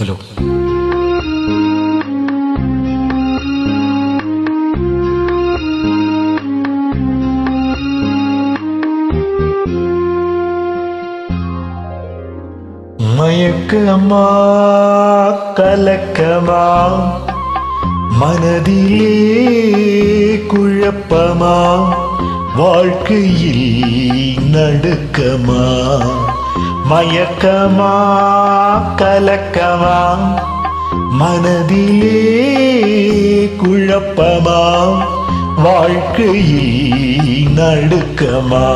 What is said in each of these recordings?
Hello. மயக்கமா கலக்கமா மனதிலே குழப்பமா வாழ்க்கையில் நடுக்கமா மயக்கமா கலக்கமா மனதிலே குழப்பமா வாழ்க்கையில் நடுக்கமா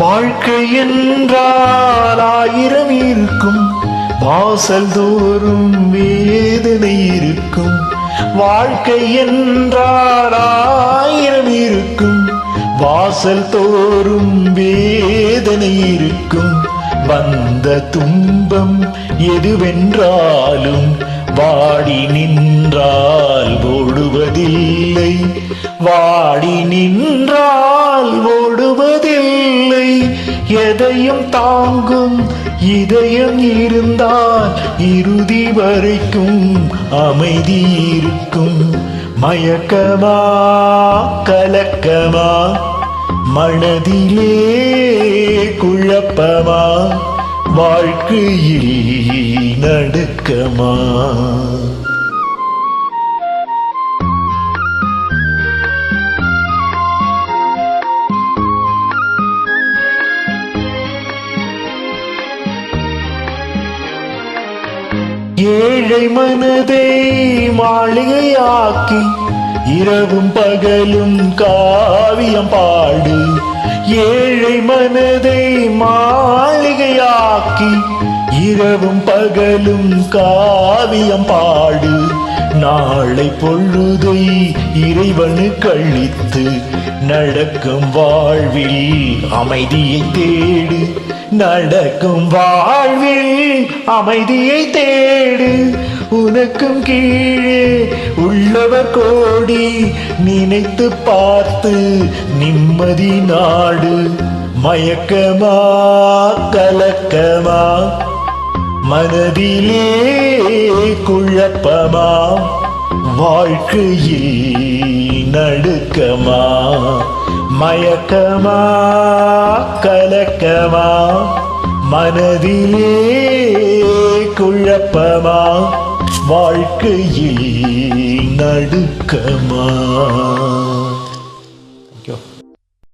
வாழ்க்கை என்றால் 1000 இருக்கும், வாசல் தோறும் வேதனை இருக்கும். வாழ்க்கை என்றால் 1000 இருக்கும், வாசல் தோறும் வேதனை இருக்கும். வந்த துன்பம் எதுவென்றாலும் வாடி நின்றால் ஓடுவதில்லை, வாடி நின்றால் ஓடுவதில்லை. எதையும் தாங்கும் இதயம் இருந்தால் இறுதி வரைக்கும் அமைதி இருக்கும். மயக்கமா கலக்கமா மனதிலே குழப்பமா வாழ்க்கையில் நடுக்கமா. ஏழை மனதை மாளிகையாக்கி இரவும் பகலும் காவியம் பாடு. ஏழை மனதை மாளிகையாக்கி இரவும் பகலும் காவியம் பாடு. நாளை பொழுதை இறைவனுக்கு அளித்து நடக்கும் வாழ்வில் அமைதியை தேடு, நடக்கும் வாழ்வில் அமைதியை தேடு. உனக்கும் கீழே உள்ளவர் கோடி, நினைத்து பார்த்து நிம்மதி நாடு. மயக்கமா கலக்கமா மனதிலே குழப்பமா வாழ்க்கையில் நடுக்கமா. மயக்கமா கலக்கமா மனதிலே குழப்பமா வாழ்க்கையில் நடுக்கமா.